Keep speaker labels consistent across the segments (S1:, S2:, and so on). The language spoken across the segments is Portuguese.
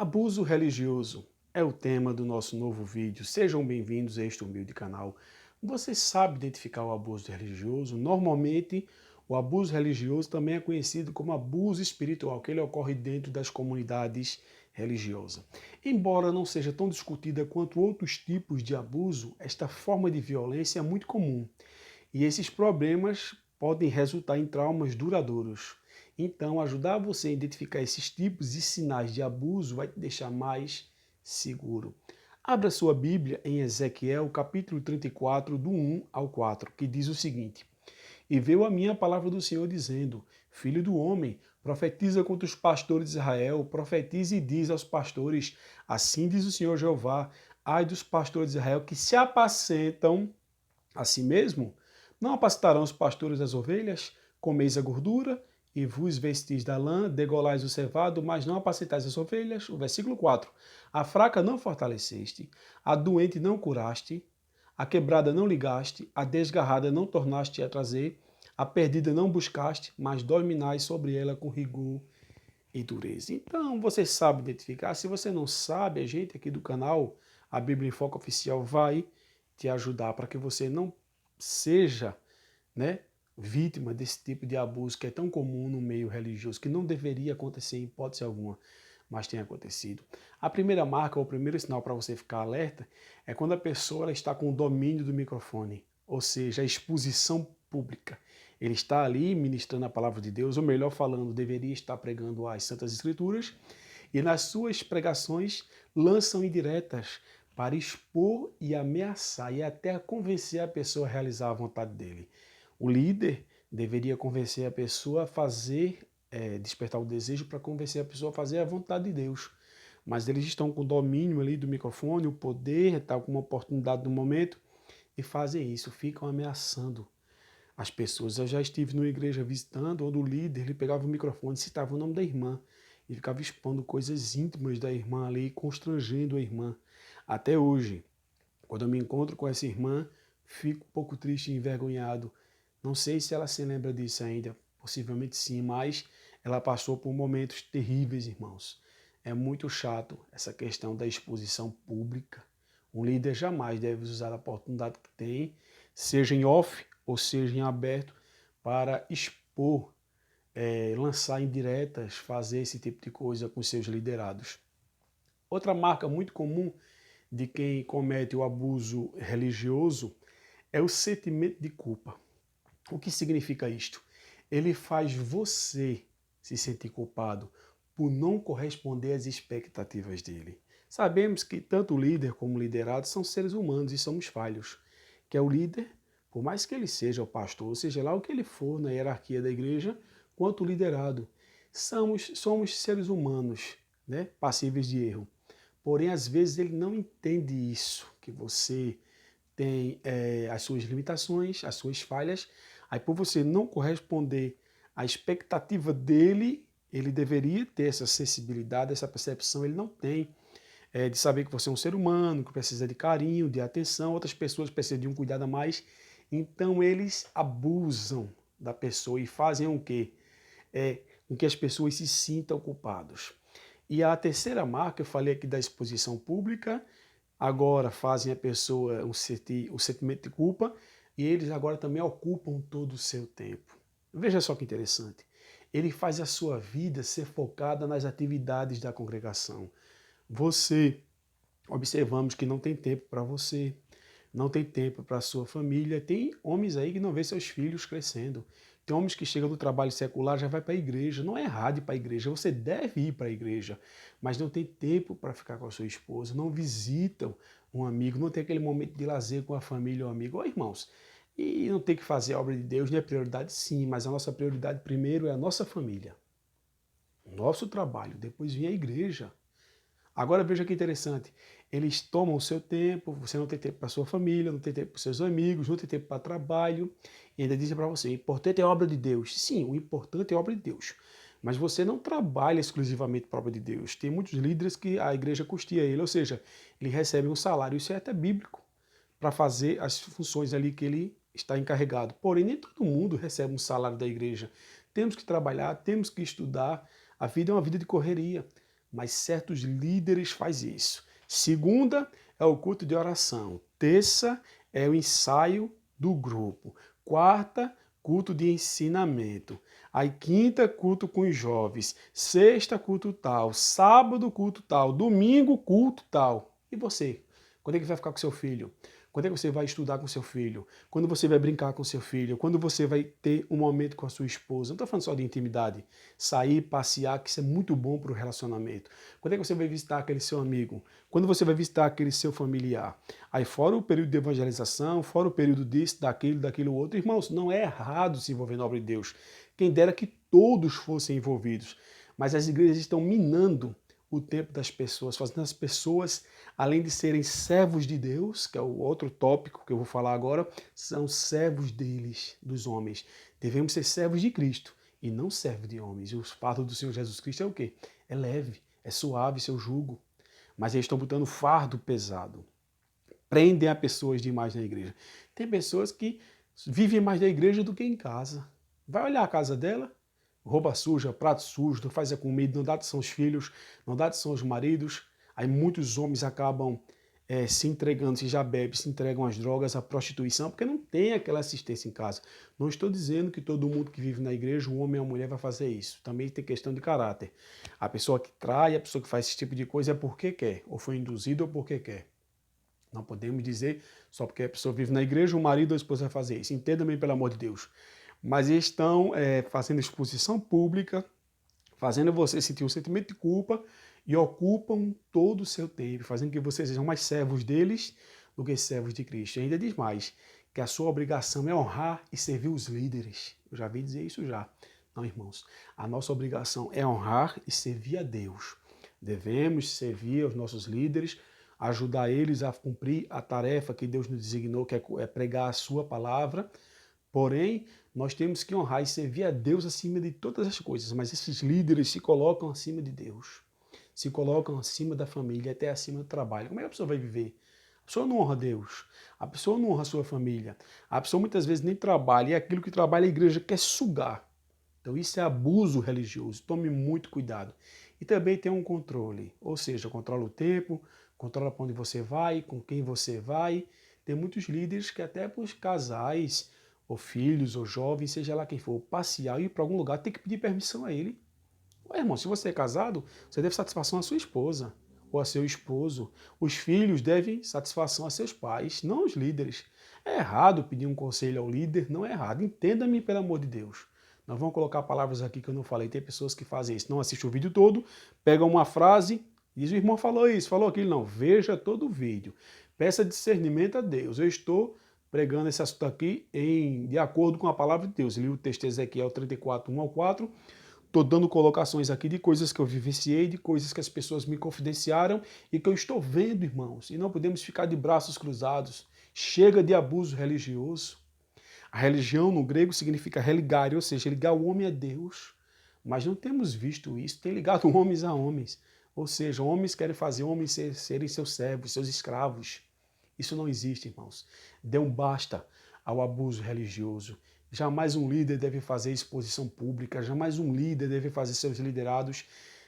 S1: Abuso religioso é o tema do nosso novo vídeo. Sejam bem-vindos a este humilde canal. Você sabe identificar o abuso religioso? Normalmente, o abuso religioso também é conhecido como abuso espiritual, que ele ocorre dentro das comunidades religiosas. Embora não seja tão discutida quanto outros tipos de abuso, esta forma de violência é muito comum. E esses problemas podem resultar em traumas duradouros. Então, ajudar você a identificar esses tipos e sinais de abuso vai te deixar mais seguro. Abra sua Bíblia em Ezequiel, capítulo 34, do 1 ao 4, que diz o seguinte: E veio a minha palavra do Senhor dizendo: Filho do homem, profetiza contra os pastores de Israel, profetiza e diz aos pastores: Assim diz o Senhor Jeová, ai dos pastores de Israel que se apacentam a si mesmo. Não apacentarão os pastores as ovelhas? Comeis a gordura e vos vestis da lã, degolais o cevado, mas não apacentais as ovelhas. O versículo 4. A fraca não fortaleceste, a doente não curaste, a quebrada não ligaste, a desgarrada não tornaste a trazer, a perdida não buscaste, mas dominais sobre ela com rigor e dureza. Então, você sabe identificar. Se você não sabe, a gente aqui do canal, a Bíblia em Foco Oficial, vai te ajudar para que você não seja, né, vítima desse tipo de abuso que é tão comum no meio religioso, que não deveria acontecer em hipótese alguma, mas tem acontecido. A primeira marca, ou o primeiro sinal para você ficar alerta, é quando a pessoa ela está com o domínio do microfone, ou seja, a exposição pública. Ele está ali ministrando a palavra de Deus, ou melhor falando, deveria estar pregando as Santas Escrituras, e nas suas pregações lançam indiretas para expor e ameaçar e até convencer a pessoa a realizar a vontade dele. O líder deveria convencer a pessoa a fazer, despertar o desejo para convencer a pessoa a fazer a vontade de Deus. Mas eles estão com o domínio ali do microfone, o poder, estão com uma oportunidade no momento e fazem isso, ficam ameaçando as pessoas. Eu já estive numa igreja visitando, onde o líder ele pegava o microfone, citava o nome da irmã e ficava expondo coisas íntimas da irmã ali, constrangendo a irmã. Até hoje, quando eu me encontro com essa irmã, fico um pouco triste e envergonhado. Não sei se ela se lembra disso ainda, possivelmente sim, mas ela passou por momentos terríveis, irmãos. É muito chato essa questão da exposição pública. Um líder jamais deve usar a oportunidade que tem, seja em off ou seja em aberto, para expor, lançar indiretas, fazer esse tipo de coisa com seus liderados. Outra marca muito comum de quem comete o abuso religioso é o sentimento de culpa. O que significa isto? Ele faz você se sentir culpado por não corresponder às expectativas dele. Sabemos que tanto o líder como o liderado são seres humanos e somos falhos. Que é o líder, por mais que ele seja o pastor, seja lá o que ele for na hierarquia da igreja, quanto o liderado, somos seres humanos, né, passíveis de erro. Porém, às vezes ele não entende isso, que você tem as suas limitações, as suas falhas. Aí, por você não corresponder à expectativa dele, ele deveria ter essa sensibilidade, essa percepção, ele não tem. De saber que você é um ser humano, que precisa de carinho, de atenção, outras pessoas precisam de um cuidado a mais. Então, eles abusam da pessoa e fazem o quê? Com que as pessoas se sintam culpados. E a terceira marca, eu falei aqui da exposição pública, agora fazem a pessoa o sentimento de culpa e eles agora também ocupam todo o seu tempo. Veja só que interessante. Ele faz a sua vida ser focada nas atividades da congregação. Você, observamos que não tem tempo para você, não tem tempo para a sua família. Tem homens aí que não vê seus filhos crescendo. Tem homens que chegam do trabalho secular, já vai para a igreja. Não é errado ir para a igreja, você deve ir para a igreja, mas não tem tempo para ficar com a sua esposa, não visitam um amigo, não tem aquele momento de lazer com a família ou amigo. Ó, irmãos, e não tem que fazer a obra de Deus, não é prioridade sim, mas a nossa prioridade primeiro é a nossa família, o nosso trabalho, depois vem a igreja. Agora veja que interessante, eles tomam o seu tempo, você não tem tempo para sua família, não tem tempo para seus amigos, não tem tempo para trabalho, e ainda dizem para você, o importante é a obra de Deus. Sim, o importante é a obra de Deus, mas você não trabalha exclusivamente para a obra de Deus. Tem muitos líderes que a igreja custeia ele, ou seja, ele recebe um salário, isso é até bíblico, para fazer as funções ali que ele está encarregado. Porém, nem todo mundo recebe um salário da igreja. Temos que trabalhar, temos que estudar, a vida é uma vida de correria. mas certos líderes fazem isso. Segunda é o culto de oração. Terça é o ensaio do grupo. Quarta, culto de ensinamento. Aí quinta, culto com os jovens. Sexta, culto tal. Sábado, culto tal. Domingo, culto tal. E você? Quando é que vai ficar com seu filho? Quando é que você vai estudar com seu filho? Quando você vai brincar com seu filho? Quando você vai ter um momento com a sua esposa? Não estou falando só de intimidade. Sair, passear, que isso é muito bom para o relacionamento. Quando é que você vai visitar aquele seu amigo? Quando você vai visitar aquele seu familiar? Aí fora o período de evangelização, fora o período disso, daquilo outro. Irmãos, não é errado se envolver na obra de Deus. Quem dera que todos fossem envolvidos. Mas as igrejas estão minando o tempo das pessoas, fazendo as pessoas, além de serem servos de Deus, que é o outro tópico que eu vou falar agora, são servos deles, dos homens. Devemos ser servos de Cristo e não servos de homens. E o fardo do Senhor Jesus Cristo é o quê? É leve, é suave seu jugo. Mas eles estão botando fardo pesado. Prendem a pessoas demais na igreja. Tem pessoas que vivem mais na igreja do que em casa. Vai olhar a casa dela, roupa suja, prato sujo, não faz a comida, não dá atenção aos filhos, não dá atenção aos maridos. Aí muitos homens acabam se entregando, se já bebe, se entregam às drogas, à prostituição, porque não tem aquela assistência em casa. Não estou dizendo que todo mundo que vive na igreja, o homem ou a mulher, vai fazer isso. Também tem questão de caráter. A pessoa que trai, a pessoa que faz esse tipo de coisa é porque quer, ou foi induzido ou porque quer. Não podemos dizer só porque a pessoa vive na igreja, o marido ou a esposa vai fazer isso. Entenda bem, pelo amor de Deus. Mas eles estão fazendo exposição pública, fazendo você sentir um sentimento de culpa e ocupam todo o seu tempo, fazendo que vocês sejam mais servos deles do que servos de Cristo. E ainda diz mais, que a sua obrigação é honrar e servir os líderes. Eu já vi dizer isso já. Não, irmãos, a nossa obrigação é honrar e servir a Deus. Devemos servir aos nossos líderes, ajudar eles a cumprir a tarefa que Deus nos designou, que é pregar a sua palavra. Porém, nós temos que honrar e servir a Deus acima de todas as coisas. Mas esses líderes se colocam acima de Deus, se colocam acima da família, até acima do trabalho. Como é que a pessoa vai viver? A pessoa não honra Deus, a pessoa não honra a sua família, a pessoa muitas vezes nem trabalha, e aquilo que trabalha a igreja quer sugar. Então isso é abuso religioso, tome muito cuidado. E também tem um controle, ou seja, controla o tempo, controla para onde você vai, com quem você vai. Tem muitos líderes que até para os casais, ou filhos, ou jovens, seja lá quem for, passear e ir para algum lugar, tem que pedir permissão a ele. Ué, irmão, se você é casado, você deve satisfação à sua esposa ou a seu esposo. Os filhos devem satisfação a seus pais, não os líderes. É errado pedir um conselho ao líder, não é errado. Entenda-me, pelo amor de Deus. Nós vamos colocar palavras aqui que eu não falei. Tem pessoas que fazem isso. Não assistem o vídeo todo, pegam uma frase, diz o irmão falou isso, falou aquilo. Não, veja todo o vídeo. Peça discernimento a Deus. Eu estou pregando esse assunto aqui de acordo com a palavra de Deus. Li o texto de Ezequiel 34, 1 ao 4. Estou dando colocações aqui de coisas que eu vivenciei, de coisas que as pessoas me confidenciaram e que eu estou vendo, irmãos. E não podemos ficar de braços cruzados. Chega de abuso religioso. A religião no grego significa religare, ou seja, ligar o homem a Deus. Mas não temos visto isso, tem ligado homens a homens. Ou seja, homens querem fazer homens serem seus servos, seus escravos. Isso não existe, irmãos. Dê um basta ao abuso religioso. Jamais um líder deve fazer exposição pública, jamais um líder deve fazer seus liderados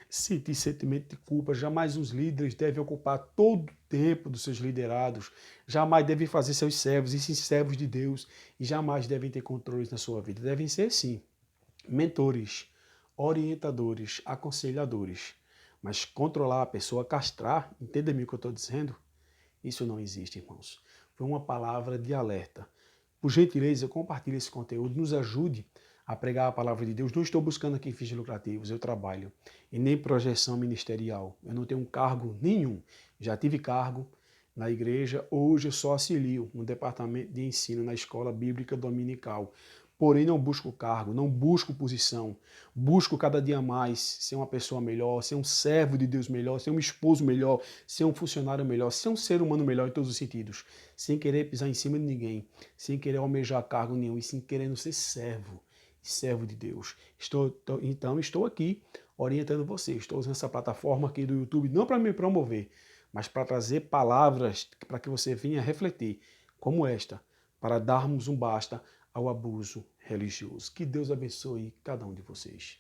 S1: sentir sentimento de culpa, jamais os líderes devem ocupar todo o tempo dos seus liderados, jamais devem fazer seus servos, e sim servos de Deus, e jamais devem ter controles na sua vida. Devem ser, sim, mentores, orientadores, aconselhadores, mas controlar a pessoa, castrar, entenda-me o que eu estou dizendo? Isso não existe, irmãos. Foi uma palavra de alerta. Por gentileza, compartilhe esse conteúdo, nos ajude a pregar a palavra de Deus. Não estou buscando aqui fins lucrativos, eu trabalho. E nem projeção ministerial. Eu não tenho um cargo nenhum. Já tive cargo na igreja, hoje eu só auxilio no departamento de ensino na escola bíblica dominical. Porém, não busco cargo, não busco posição. Busco cada dia mais ser uma pessoa melhor, ser um servo de Deus melhor, ser um esposo melhor, ser um funcionário melhor, ser um ser humano melhor em todos os sentidos. Sem querer pisar em cima de ninguém, sem querer almejar cargo nenhum e sem querendo ser servo de Deus. Então, estou aqui orientando você. Estou usando essa plataforma aqui do YouTube não para me promover, mas para trazer palavras para que você venha refletir, como esta, para darmos um basta ao abuso religioso. Que Deus abençoe cada um de vocês.